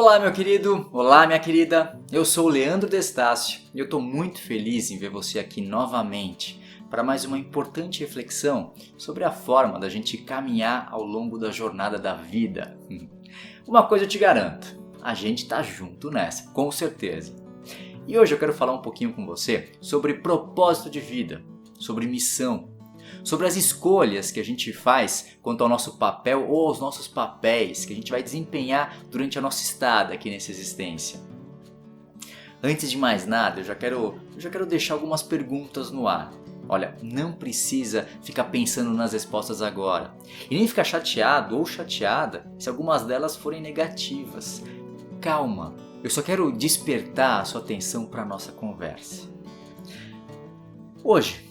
Olá, meu querido! Olá, minha querida! Eu sou o Leandro Destácio e eu estou muito feliz em ver você aqui novamente para mais uma importante reflexão sobre a forma da gente caminhar ao longo da jornada da vida. Uma coisa eu te garanto, a gente tá junto nessa, com certeza. E hoje eu quero falar um pouquinho com você sobre propósito de vida, sobre missão, sobre as escolhas que a gente faz quanto ao nosso papel ou aos nossos papéis que a gente vai desempenhar durante a nossa estada aqui nessa existência. Antes de mais nada, eu já quero deixar algumas perguntas no ar. Olha, não precisa ficar pensando nas respostas agora. E nem ficar chateado ou chateada se algumas delas forem negativas. Calma, eu só quero despertar a sua atenção para a nossa conversa. Hoje,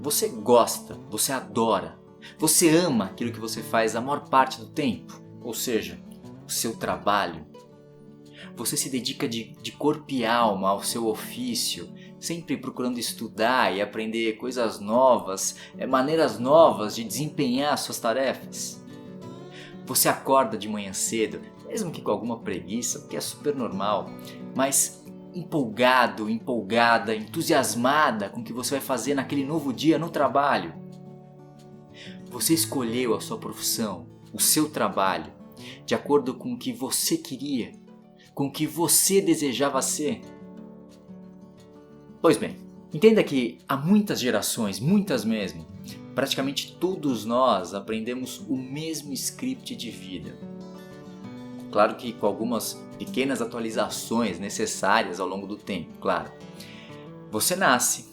você gosta, você adora, você ama aquilo que você faz a maior parte do tempo, ou seja, o seu trabalho. Você se dedica de corpo e alma ao seu ofício, sempre procurando estudar e aprender coisas novas, maneiras novas de desempenhar suas tarefas. Você acorda de manhã cedo, mesmo que com alguma preguiça, o que é super normal, mas empolgado, empolgada, entusiasmada com o que você vai fazer naquele novo dia no trabalho. Você escolheu a sua profissão, o seu trabalho, de acordo com o que você queria, com o que você desejava ser. Pois bem, entenda que há muitas gerações, muitas mesmo, praticamente todos nós aprendemos o mesmo script de vida. Claro que com algumas pequenas atualizações necessárias ao longo do tempo, claro. Você nasce,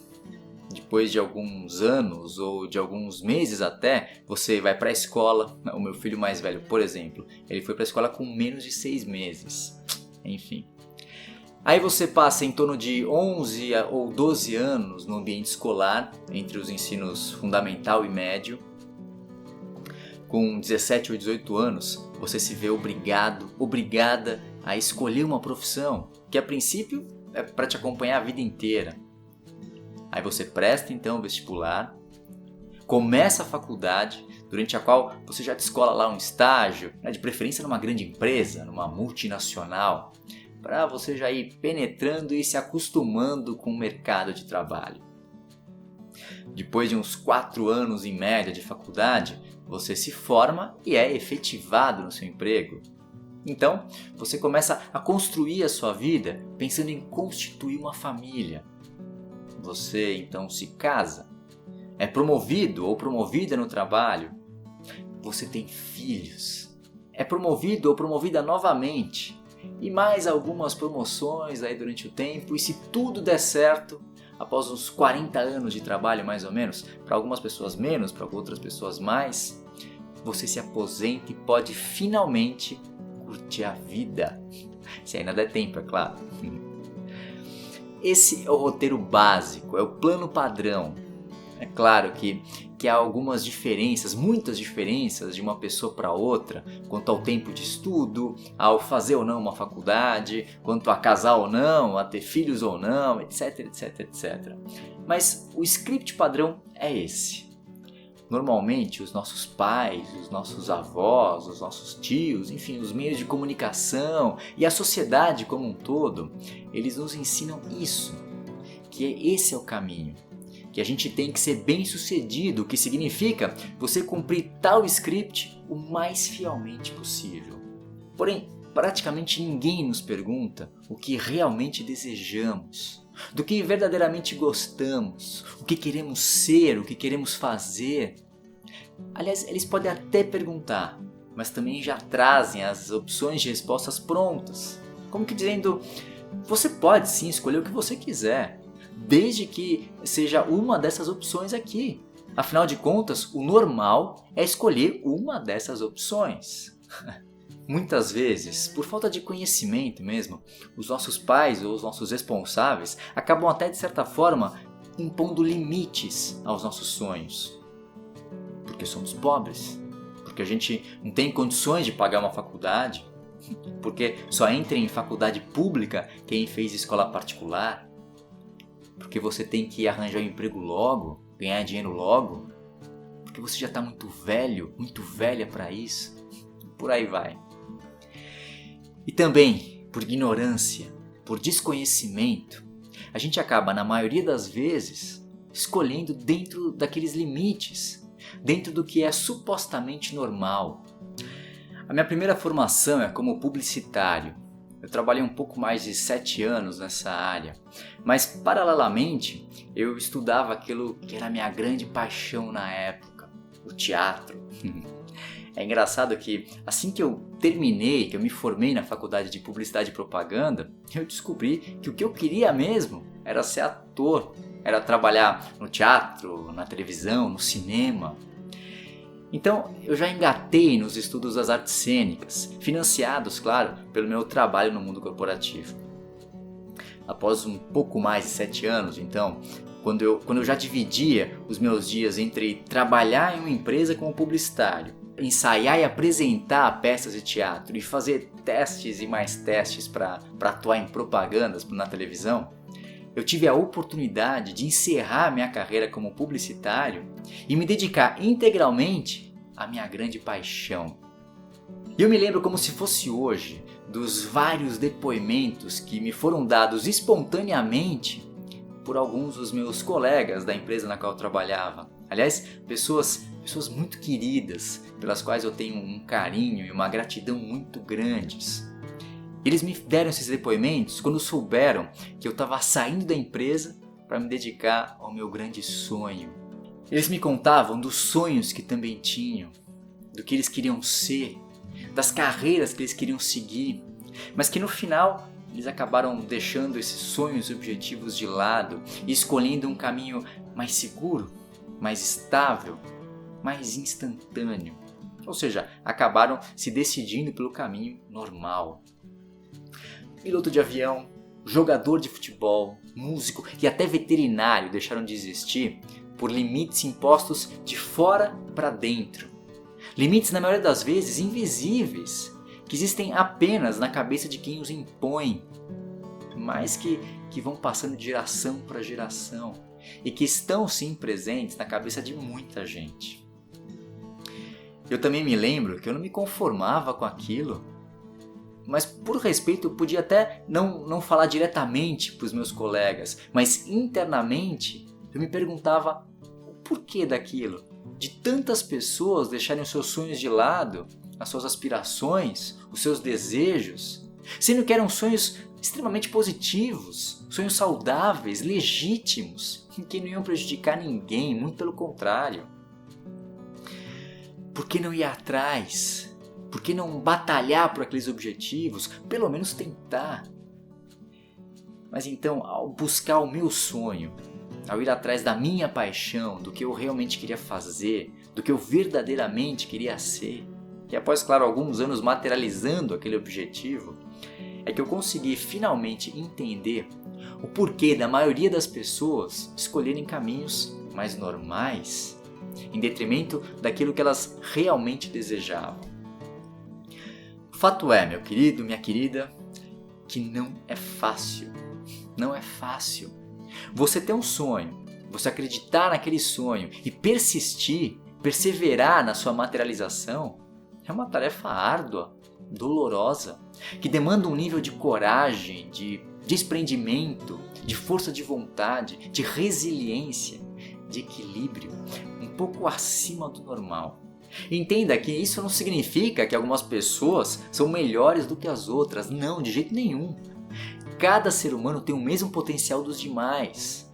depois de alguns anos ou de alguns meses até, você vai para a escola. O meu filho mais velho, por exemplo, ele foi para a escola com menos de 6 meses. Enfim. Aí você passa em torno de 11 ou 12 anos no ambiente escolar, entre os ensinos fundamental e médio. Com 17 ou 18 anos, você se vê obrigada a escolher uma profissão que a princípio é para te acompanhar a vida inteira. Aí você presta então o vestibular, começa a faculdade, durante a qual você já descola lá um estágio, de preferência numa grande empresa, numa multinacional, para você já ir penetrando e se acostumando com o mercado de trabalho. Depois de uns 4 anos em média de faculdade, você se forma e é efetivado no seu emprego. Então, você começa a construir a sua vida pensando em constituir uma família. Você então se casa, é promovido ou promovida no trabalho. Você tem filhos, é promovido ou promovida novamente. E mais algumas promoções aí durante o tempo. E se tudo der certo, após uns 40 anos de trabalho mais ou menos, para algumas pessoas menos, para outras pessoas mais, você se aposenta e pode finalmente curtir a vida. Se ainda der tempo, é claro. Esse é o roteiro básico, é o plano padrão. É claro que há algumas diferenças, muitas diferenças de uma pessoa para outra, quanto ao tempo de estudo, ao fazer ou não uma faculdade, quanto a casar ou não, a ter filhos ou não, etc, etc, etc. Mas o script padrão é esse. Normalmente os nossos pais, os nossos avós, os nossos tios, enfim, os meios de comunicação e a sociedade como um todo, eles nos ensinam isso, que esse é o caminho. Que a gente tem que ser bem sucedido, o que significa você cumprir tal script o mais fielmente possível. Porém, praticamente ninguém nos pergunta o que realmente desejamos, do que verdadeiramente gostamos, o que queremos ser, o que queremos fazer. Aliás, eles podem até perguntar, mas também já trazem as opções de respostas prontas, como que dizendo, você pode sim escolher o que você quiser, desde que seja uma dessas opções aqui. Afinal de contas, o normal é escolher uma dessas opções. Muitas vezes, por falta de conhecimento mesmo, os nossos pais ou os nossos responsáveis acabam até de certa forma impondo limites aos nossos sonhos. Porque somos pobres, porque a gente não tem condições de pagar uma faculdade, porque só entra em faculdade pública quem fez escola particular, porque você tem que arranjar um emprego logo, ganhar dinheiro logo, porque você já está muito velho, muito velha para isso, por aí vai. E também por ignorância, por desconhecimento, a gente acaba, na maioria das vezes, escolhendo dentro daqueles limites, dentro do que é supostamente normal. A minha primeira formação é como publicitário. Eu trabalhei um pouco mais de 7 anos nessa área, mas paralelamente eu estudava aquilo que era a minha grande paixão na época, o teatro. É engraçado que assim que eu terminei, que eu me formei na faculdade de Publicidade e Propaganda, eu descobri que o que eu queria mesmo era ser ator, era trabalhar no teatro, na televisão, no cinema. Então eu já engatei nos estudos das artes cênicas, financiados, claro, pelo meu trabalho no mundo corporativo. Após um pouco mais de 7 anos, então, quando eu já dividia os meus dias entre trabalhar em uma empresa como publicitário, ensaiar e apresentar peças de teatro e fazer testes e mais testes para atuar em propagandas na televisão, eu tive a oportunidade de encerrar minha carreira como publicitário e me dedicar integralmente à minha grande paixão. E eu me lembro como se fosse hoje dos vários depoimentos que me foram dados espontaneamente por alguns dos meus colegas da empresa na qual eu trabalhava. Aliás, pessoas muito queridas, pelas quais eu tenho um carinho e uma gratidão muito grandes. Eles me deram esses depoimentos quando souberam que eu estava saindo da empresa para me dedicar ao meu grande sonho. Eles me contavam dos sonhos que também tinham, do que eles queriam ser, das carreiras que eles queriam seguir, mas que no final eles acabaram deixando esses sonhos e objetivos de lado e escolhendo um caminho mais seguro, mais estável, mais instantâneo. Ou seja, acabaram se decidindo pelo caminho normal. Piloto de avião, jogador de futebol, músico e até veterinário deixaram de existir por limites impostos de fora para dentro. Limites, na maioria das vezes, invisíveis, que existem apenas na cabeça de quem os impõe, mas que vão passando de geração para geração e que estão sim presentes na cabeça de muita gente. Eu também me lembro que eu não me conformava com aquilo, mas por respeito eu podia até não falar diretamente para os meus colegas, mas internamente eu me perguntava o porquê daquilo, de tantas pessoas deixarem os seus sonhos de lado, as suas aspirações, os seus desejos, sendo que eram sonhos extremamente positivos, sonhos saudáveis, legítimos, que não iam prejudicar ninguém, muito pelo contrário. Por que não ir atrás? Por que não batalhar por aqueles objetivos? Pelo menos tentar. Mas então, ao buscar o meu sonho, ao ir atrás da minha paixão, do que eu realmente queria fazer, do que eu verdadeiramente queria ser, e após, claro, alguns anos materializando aquele objetivo, é que eu consegui finalmente entender o porquê da maioria das pessoas escolherem caminhos mais normais, em detrimento daquilo que elas realmente desejavam. O fato é, meu querido, minha querida, que não é fácil. Não é fácil. Você ter um sonho, você acreditar naquele sonho e persistir, perseverar na sua materialização, é uma tarefa árdua, dolorosa, que demanda um nível de coragem, de desprendimento, de força de vontade, de resiliência, de equilíbrio, um pouco acima do normal. Entenda que isso não significa que algumas pessoas são melhores do que as outras, não, de jeito nenhum. Cada ser humano tem o mesmo potencial dos demais.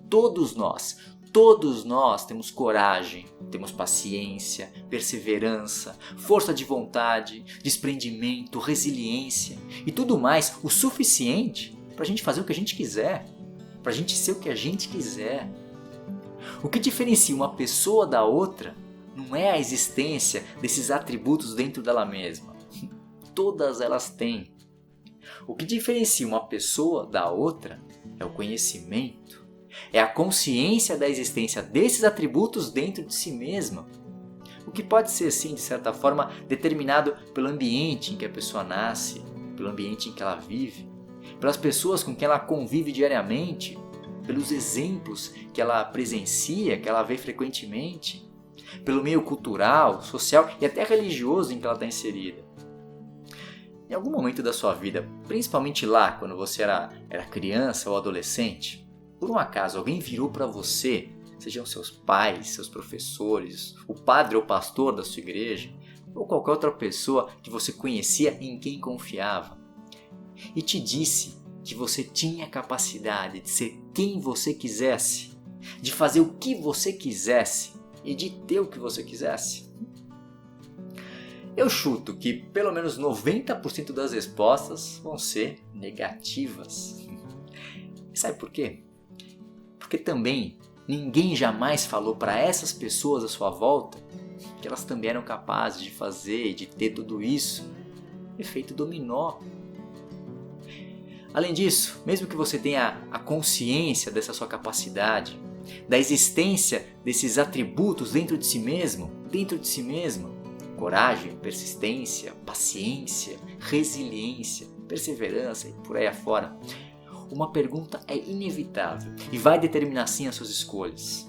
Todos nós temos coragem, temos paciência, perseverança, força de vontade, desprendimento, resiliência e tudo mais o suficiente para a gente fazer o que a gente quiser, para a gente ser o que a gente quiser. O que diferencia uma pessoa da outra não é a existência desses atributos dentro dela mesma. Todas elas têm. O que diferencia uma pessoa da outra é o conhecimento, é a consciência da existência desses atributos dentro de si mesma. O que pode ser, sim, de certa forma, determinado pelo ambiente em que a pessoa nasce, pelo ambiente em que ela vive, pelas pessoas com quem ela convive diariamente, pelos exemplos que ela presencia, que ela vê frequentemente, pelo meio cultural, social e até religioso em que ela está inserida. Em algum momento da sua vida, principalmente lá quando você era criança ou adolescente, por um acaso alguém virou para você, sejam seus pais, seus professores, o padre ou pastor da sua igreja, ou qualquer outra pessoa que você conhecia e em quem confiava, e te disse que você tinha a capacidade de ser quem você quisesse, de fazer o que você quisesse e de ter o que você quisesse? Eu chuto que pelo menos 90% das respostas vão ser negativas. E sabe por quê? Porque também ninguém jamais falou para essas pessoas à sua volta que elas também eram capazes de fazer e de ter tudo isso. Efeito dominó. Além disso, mesmo que você tenha a consciência dessa sua capacidade, da existência desses atributos dentro de si mesmo, coragem, persistência, paciência, resiliência, perseverança e por aí afora, uma pergunta é inevitável e vai determinar sim as suas escolhas.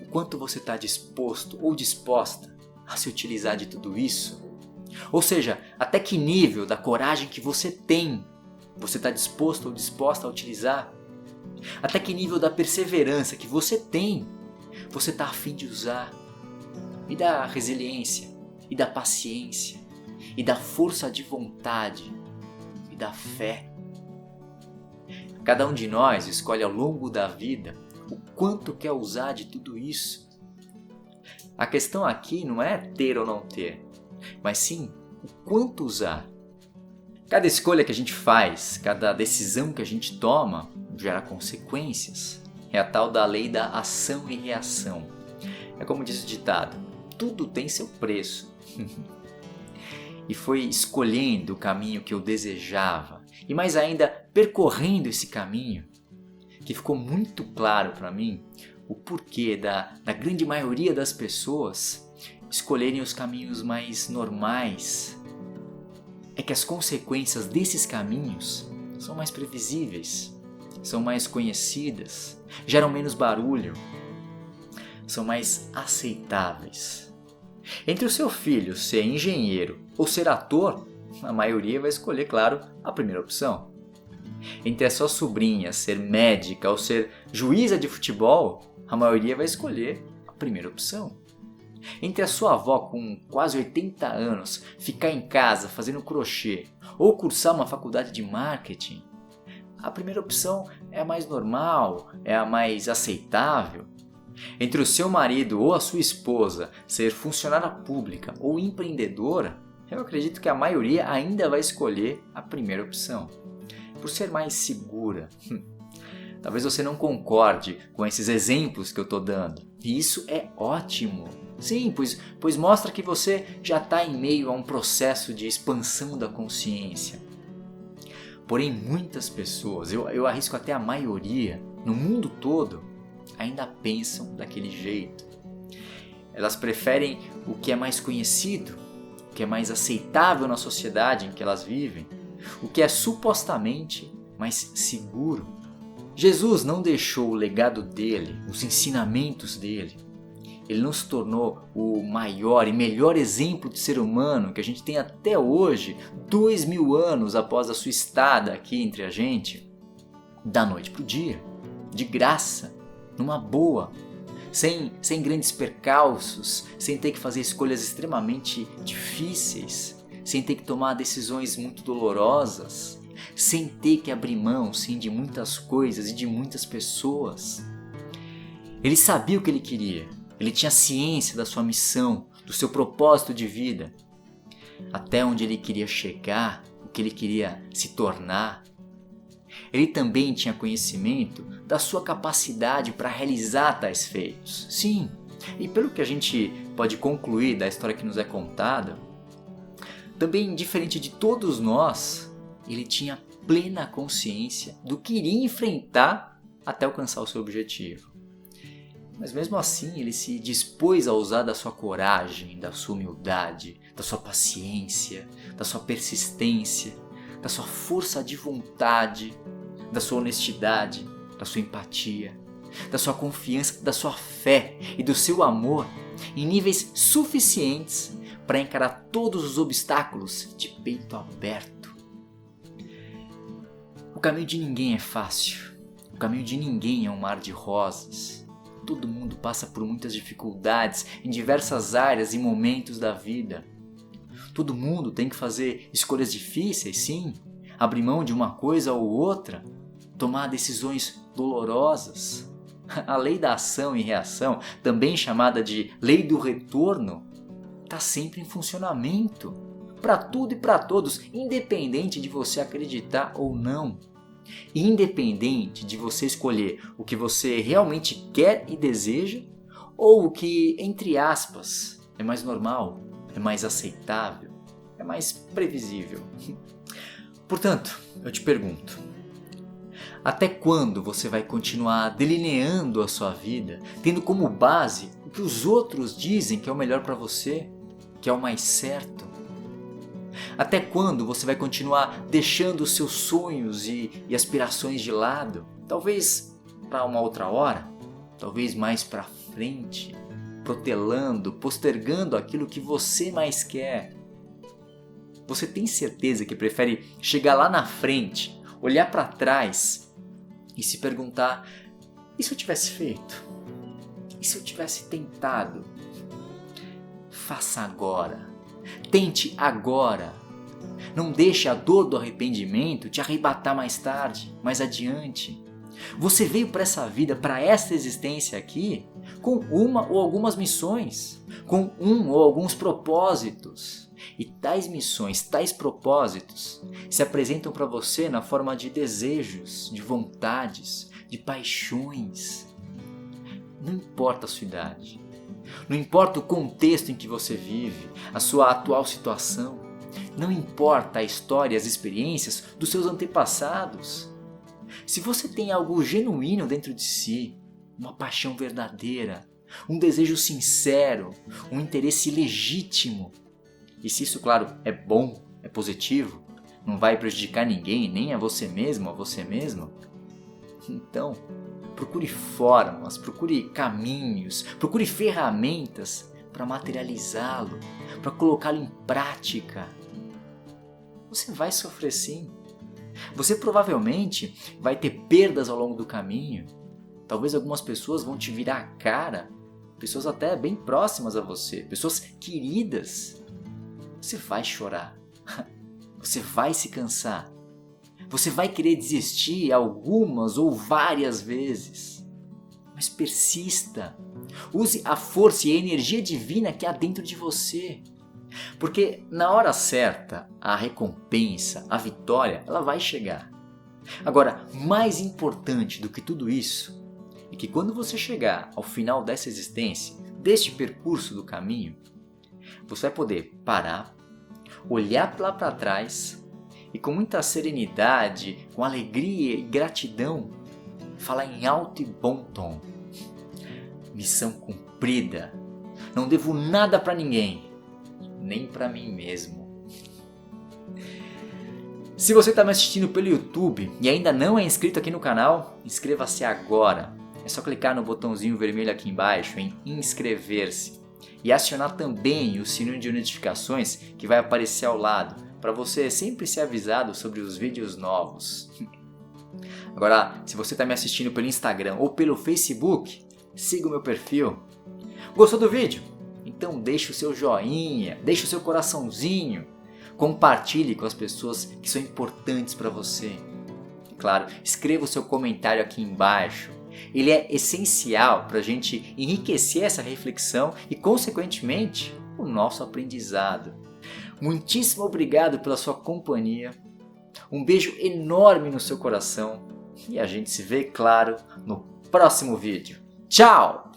O quanto você está disposto ou disposta a se utilizar de tudo isso? Ou seja, até que nível da coragem que você tem você está disposto ou disposta a utilizar? Até que nível da perseverança que você tem você está a fim de usar? E da resiliência, e da paciência, e da força de vontade, e da fé. Cada um de nós escolhe ao longo da vida o quanto quer usar de tudo isso. A questão aqui não é ter ou não ter, mas sim o quanto usar. Cada escolha que a gente faz, cada decisão que a gente toma, gera consequências. É a tal da lei da ação e reação. É como diz o ditado, tudo tem seu preço. E foi escolhendo o caminho que eu desejava, e mais ainda percorrendo esse caminho, que ficou muito claro para mim o porquê da grande maioria das pessoas escolherem os caminhos mais normais. É que as consequências desses caminhos são mais previsíveis, são mais conhecidas, geram menos barulho, são mais aceitáveis. Entre o seu filho ser engenheiro ou ser ator, a maioria vai escolher, claro, a primeira opção. Entre a sua sobrinha ser médica ou ser juíza de futebol, a maioria vai escolher a primeira opção. Entre a sua avó com quase 80 anos ficar em casa fazendo crochê ou cursar uma faculdade de marketing, a primeira opção é a mais normal, é a mais aceitável. Entre o seu marido ou a sua esposa ser funcionária pública ou empreendedora, eu acredito que a maioria ainda vai escolher a primeira opção, por ser mais segura. Talvez você não concorde com esses exemplos que eu estou dando, e isso é ótimo. Sim, pois mostra que você já está em meio a um processo de expansão da consciência. Porém, muitas pessoas, eu arrisco até a maioria, no mundo todo, ainda pensam daquele jeito. Elas preferem o que é mais conhecido, o que é mais aceitável na sociedade em que elas vivem, o que é supostamente mais seguro. Jesus não deixou o legado dele, os ensinamentos dele. Ele não se tornou o maior e melhor exemplo de ser humano que a gente tem até hoje, 2000 anos após a sua estada aqui entre a gente, da noite para o dia, de graça, numa boa, sem grandes percalços, sem ter que fazer escolhas extremamente difíceis, sem ter que tomar decisões muito dolorosas, sem ter que abrir mão, sim, de muitas coisas e de muitas pessoas. Ele sabia o que ele queria. Ele tinha ciência da sua missão, do seu propósito de vida, até onde ele queria chegar, o que ele queria se tornar. Ele também tinha conhecimento da sua capacidade para realizar tais feitos. Sim, e pelo que a gente pode concluir da história que nos é contada, também diferente de todos nós, ele tinha plena consciência do que iria enfrentar até alcançar o seu objetivo. Mas mesmo assim ele se dispôs a usar da sua coragem, da sua humildade, da sua paciência, da sua persistência, da sua força de vontade, da sua honestidade, da sua empatia, da sua confiança, da sua fé e do seu amor em níveis suficientes para encarar todos os obstáculos de peito aberto. O caminho de ninguém é fácil. O caminho de ninguém é um mar de rosas. Todo mundo passa por muitas dificuldades em diversas áreas e momentos da vida. Todo mundo tem que fazer escolhas difíceis, sim, abrir mão de uma coisa ou outra, tomar decisões dolorosas. A lei da ação e reação, também chamada de lei do retorno, está sempre em funcionamento, para tudo e para todos, independente de você acreditar ou não. Independente de você escolher o que você realmente quer e deseja, ou o que, entre aspas, é mais normal, é mais aceitável, é mais previsível. Portanto, eu te pergunto, até quando você vai continuar delineando a sua vida, tendo como base o que os outros dizem que é o melhor para você, que é o mais certo? Até quando você vai continuar deixando os seus sonhos e aspirações de lado? Talvez para uma outra hora, talvez mais para frente, protelando, postergando aquilo que você mais quer. Você tem certeza que prefere chegar lá na frente, olhar para trás e se perguntar: e se eu tivesse feito? E se eu tivesse tentado? Faça agora. Tente agora. Não deixe a dor do arrependimento te arrebatar mais tarde, mais adiante. Você veio para essa vida, para essa existência aqui, com uma ou algumas missões, com um ou alguns propósitos. E tais missões, tais propósitos se apresentam para você na forma de desejos, de vontades, de paixões. Não importa a sua idade, não importa o contexto em que você vive, a sua atual situação, não importa a história e as experiências dos seus antepassados. Se você tem algo genuíno dentro de si, uma paixão verdadeira, um desejo sincero, um interesse legítimo, e se isso, claro, é bom, é positivo, não vai prejudicar ninguém, nem a você mesmo, a você mesma, então procure formas, procure caminhos, procure ferramentas para materializá-lo, para colocá-lo em prática. Você vai sofrer sim. Você provavelmente vai ter perdas ao longo do caminho. Talvez algumas pessoas vão te virar a cara, pessoas até bem próximas a você, pessoas queridas. Você vai chorar, você vai se cansar, você vai querer desistir algumas ou várias vezes. Mas persista, use a força e a energia divina que há dentro de você. Porque na hora certa, a recompensa, a vitória, ela vai chegar. Agora, mais importante do que tudo isso, é que quando você chegar ao final dessa existência, deste percurso do caminho, você vai poder parar, olhar lá para trás e com muita serenidade, com alegria e gratidão, falar em alto e bom tom: missão cumprida, não devo nada para ninguém, nem para mim mesmo. Se você está me assistindo pelo YouTube e ainda não é inscrito aqui no canal, inscreva-se agora. É só clicar no botãozinho vermelho aqui embaixo em inscrever-se e acionar também o sininho de notificações que vai aparecer ao lado, para você sempre ser avisado sobre os vídeos novos. Agora, se você está me assistindo pelo Instagram ou pelo Facebook, siga o meu perfil. Gostou do vídeo? Então deixe o seu joinha, deixe o seu coraçãozinho, compartilhe com as pessoas que são importantes para você. E claro, escreva o seu comentário aqui embaixo. Ele é essencial para a gente enriquecer essa reflexão e, consequentemente, o nosso aprendizado. Muitíssimo obrigado pela sua companhia. Um beijo enorme no seu coração e a gente se vê, claro, no próximo vídeo. Tchau!